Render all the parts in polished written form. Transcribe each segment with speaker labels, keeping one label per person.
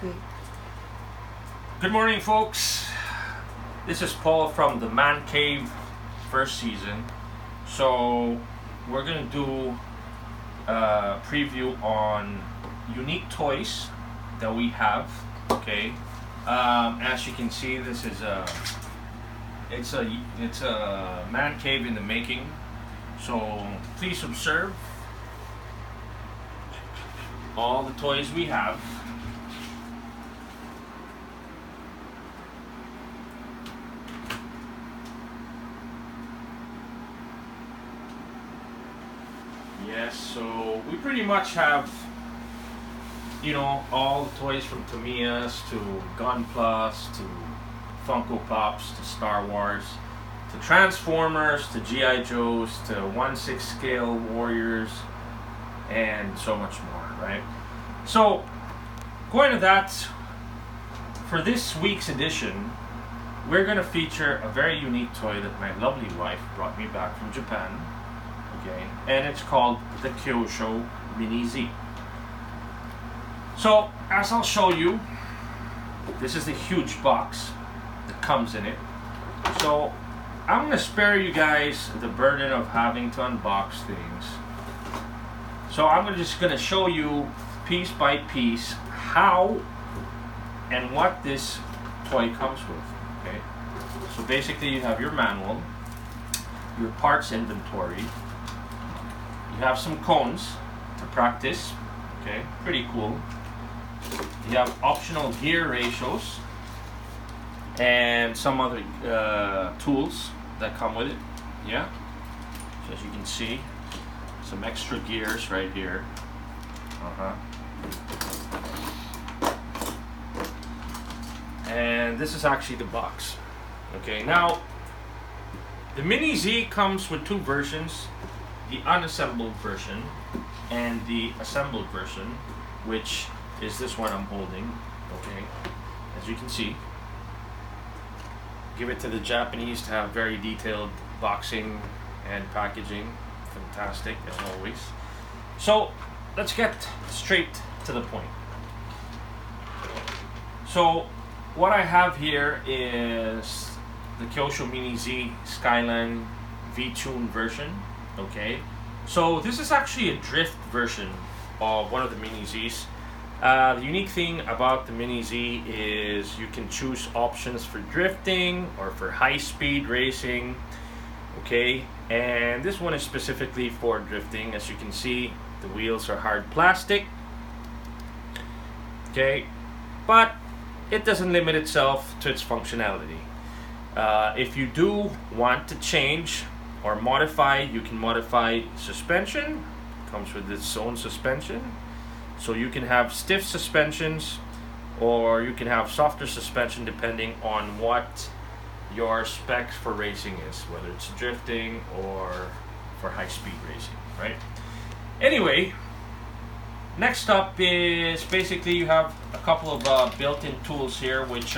Speaker 1: Okay.
Speaker 2: Good morning, folks. This is Paul from the Man Cave first season. So we're gonna do a preview on unique toys that we have. Okay. As you can see, this is it's a man cave in the making. So please observe all the toys we have. Yes, so we pretty much have, you know, all the toys from Tamiya's to Gun Plus to Funko Pops to Star Wars to Transformers to G.I. Joes to 1/6 scale Warriors and so much more, right? So, going to that, for this week's edition, we're going to feature a very unique toy that my lovely wife brought me back from Japan. Okay, and it's called the Kyosho Mini Z. So, as I'll show you, this is the huge box that comes in it. So, I'm going to spare you guys the burden of having to unbox things. So, I'm just going to show you piece by piece how and what this toy comes with. Okay, so basically you have your manual, your parts inventory. You have some cones to practice, okay, pretty cool. You have optional gear ratios and some other tools that come with it, yeah. So as you can see, some extra gears right here. And this is actually the box. Okay, now the Mini Z comes with two versions. The unassembled version and the assembled version, which is this one I'm holding. Okay, as you can see, give it to the Japanese to have very detailed boxing and packaging. Fantastic as always. So let's get straight to the point. So what I have here is the Kyosho Mini Z Skyline V-Tune version. Okay, so this is actually a drift version of one of the Mini Zs. The unique thing about the Mini Z is you can choose options for drifting or for high-speed racing. Okay, and this one is specifically for drifting. As you can see, the wheels are hard plastic. Okay, but it doesn't limit itself to its functionality. If you do want to change or modify, you can modify suspension. It comes with its own suspension. So you can have stiff suspensions or you can have softer suspension depending on what your specs for racing is, whether it's drifting or for high-speed racing, right? Anyway, next up is basically you have a couple of built-in tools here which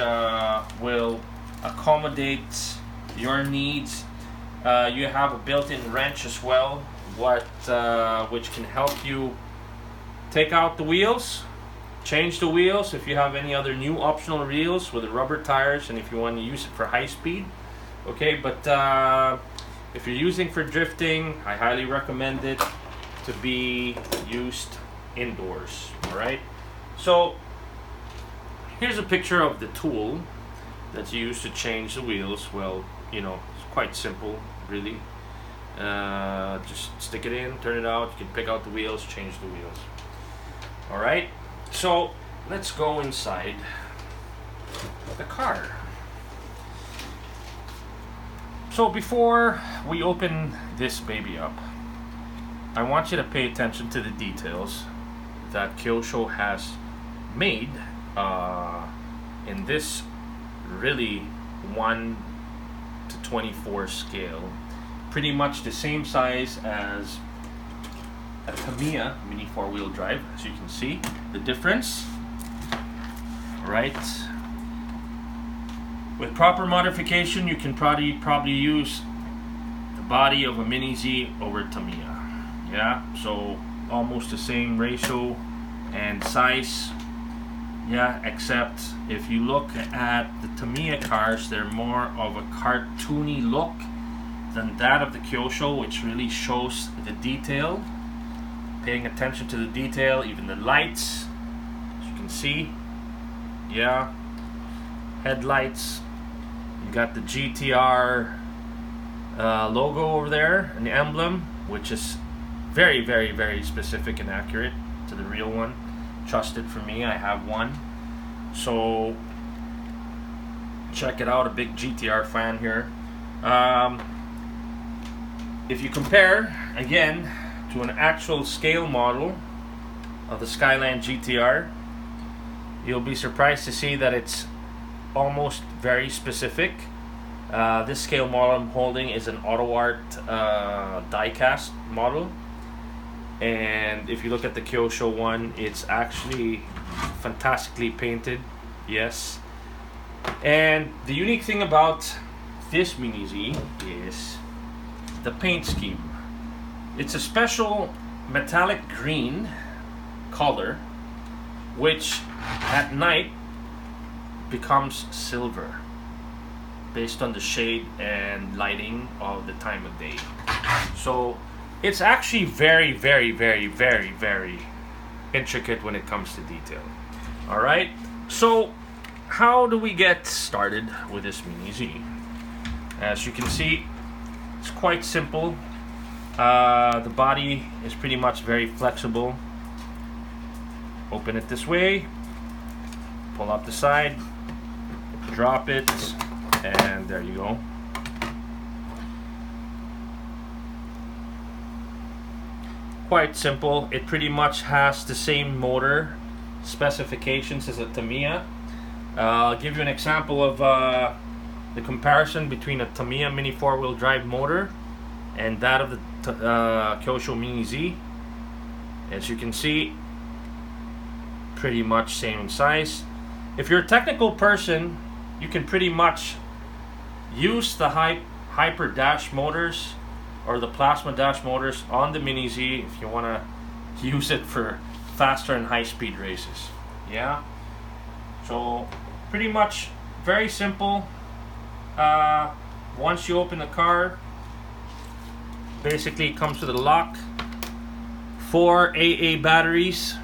Speaker 2: will accommodate your needs. You have a built-in wrench as well, which can help you take out the wheels, change the wheels if you have any other new optional wheels with the rubber tires, and if you want to use it for high speed. Okay, but if you're using for drifting, I highly recommend it to be used indoors. All right, so here's a picture of the tool that's used to change the wheels. Well, you know, it's quite simple, really. Just stick it in, turn it out, you can pick out the wheels, change the wheels. All right, so let's go inside the car. So before we open this baby up, I want you to pay attention to the details that Kyosho has made in this really 1:24 scale, pretty much the same size as a Tamiya Mini 4-wheel drive. As you can see the difference, right? With proper modification, you can probably use the body of a Mini Z over Tamiya. Yeah, so almost the same ratio and size. Yeah, except if you look at the Tamiya cars, they're more of a cartoony look than that of the Kyosho, which really shows the detail. Paying attention to the detail, even the lights, as you can see. Yeah, headlights. You got the GTR logo over there, and the emblem, which is very, very, very specific and accurate to the real one. Trust it for me, I have one. So check it out, a big GTR fan here. If you compare again to an actual scale model of the Skyline Gtr, you'll be surprised to see that it's almost very specific. This scale model I'm holding is an Auto Art die-cast model, and if you look at the Kyosho one, it's actually fantastically painted. Yes. And the unique thing about this Mini Z is the paint scheme. It's a special metallic green color, which at night becomes silver based on the shade and lighting of the time of day. So it's actually very, very, very, very, very intricate when it comes to detail. All right, so how do we get started with this Mini Z? As you can see, it's quite simple. The body is pretty much very flexible. Open it this way, pull up the side, drop it, and there you go. Quite simple. It pretty much has the same motor specifications as a Tamiya. I'll give you an example of the comparison between a Tamiya Mini 4-wheel drive motor and that of the Kyosho Mini Z. As you can see, pretty much same in size. If you're a technical person, you can pretty much use the hyper dash motors or the plasma dash motors on the Mini Z if you want to use it for faster and high speed races. Yeah, so pretty much very simple. Once you open the car, basically it comes with a lock, 4 AA batteries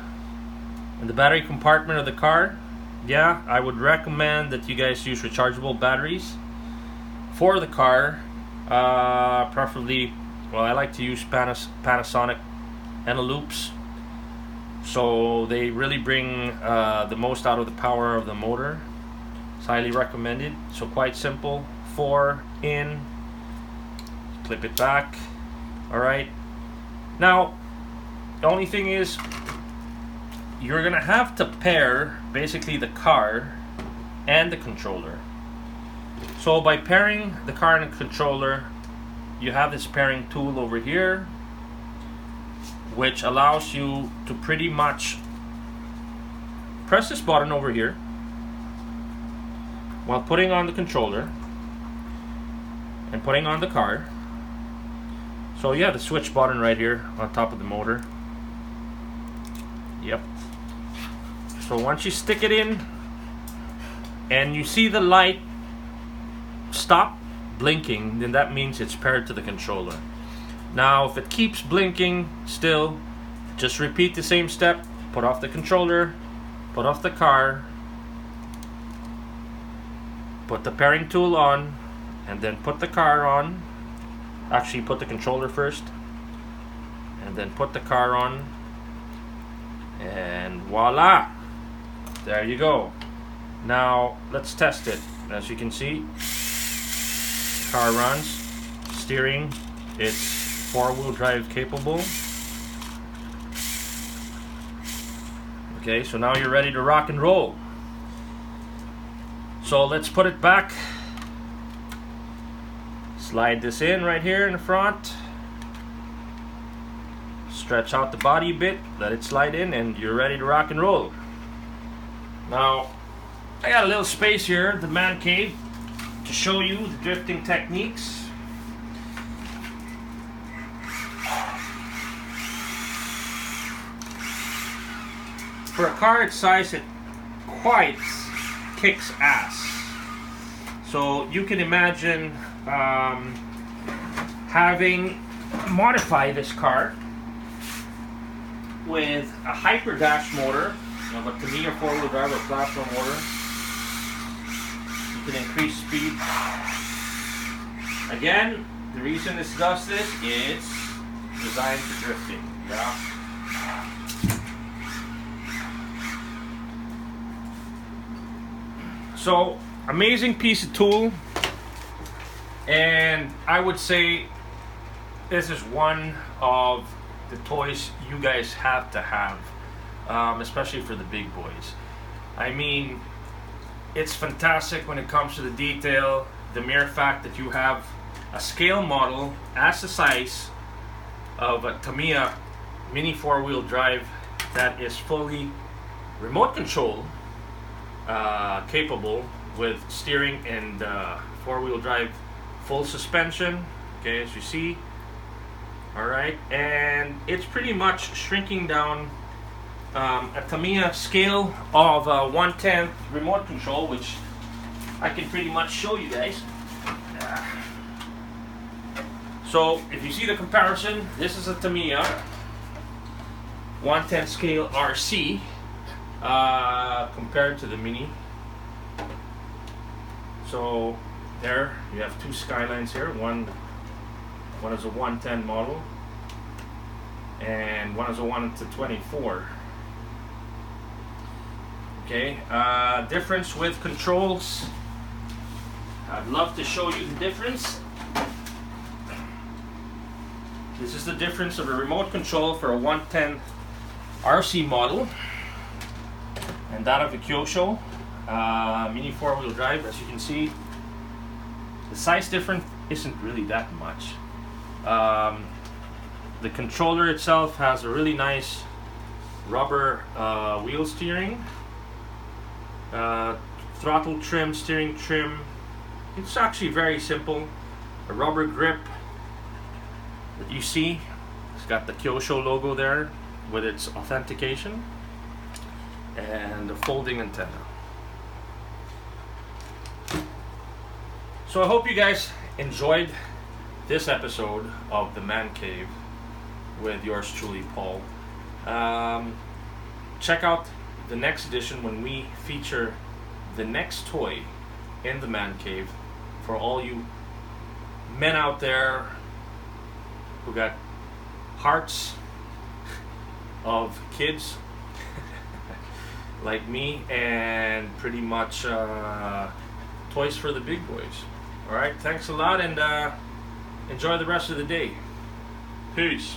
Speaker 2: in the battery compartment of the car. Yeah, I would recommend that you guys use rechargeable batteries for the car. Preferably, well, I like to use Panasonic Eneloops, so they really bring the most out of the power of the motor. It's highly recommended. So quite simple, 4 in, clip it back. All right, now the only thing is you're gonna have to pair basically the car and the controller. So by pairing the car and the controller, you have this pairing tool over here, which allows you to pretty much press this button over here while putting on the controller and putting on the car. So you have the switch button right here on top of the motor. Yep. So once you stick it in and you see the light stop blinking, then that means it's paired to the controller. Now if it keeps blinking still, just repeat the same step. Put off the controller, put off the car, put the pairing tool on, and then put the car on. Actually, put the controller first and then put the car on, and voila, there you go. Now let's test it. As you can see, car runs, steering, it's 4-wheel drive capable. Okay, so now you're ready to rock and roll. So let's put it back. Slide this in right here in the front. Stretch out the body a bit, let it slide in, and you're ready to rock and roll. Now, I got a little space here, the man cave, to show you the drifting techniques. For a car its size, it quite kicks ass. So you can imagine having modified this car with a hyper dash motor, a Tamiya 4-wheel drive or plasma motor. You can increase speed. Again, the reason this does this is designed for drifting. Yeah. So, amazing piece of tool, and I would say this is one of the toys you guys have to have, especially for the big boys. I mean, it's fantastic when it comes to the detail. The mere fact that you have a scale model as the size of a Tamiya Mini 4-wheel drive that is fully remote control capable with steering and 4-wheel drive full suspension, okay, as you see. Alright, and it's pretty much shrinking down a Tamiya scale of 1/10 remote control, which I can pretty much show you guys. So if you see the comparison, this is a Tamiya 1/10 scale RC compared to the Mini. So there you have two Skylines here. One is a 1/10 model, and one is a 1/24. Okay, difference with controls. I'd love to show you the difference. This is the difference of a remote control for a 1/10 RC model and that of a Kyosho Mini 4-wheel drive. As you can see, the size difference isn't really that much. The controller itself has a really nice rubber wheel steering, throttle trim, steering trim. It's actually very simple. A rubber grip that you see, it's got the Kyosho logo there with its authentication, and the folding antenna. So I hope you guys enjoyed this episode of the Man Cave with yours truly, Paul. Check out the next edition when we feature the next toy in the Man Cave for all you men out there who got hearts of kids like me, and pretty much toys for the big boys. Alright, thanks a lot, and enjoy the rest of the day. Peace.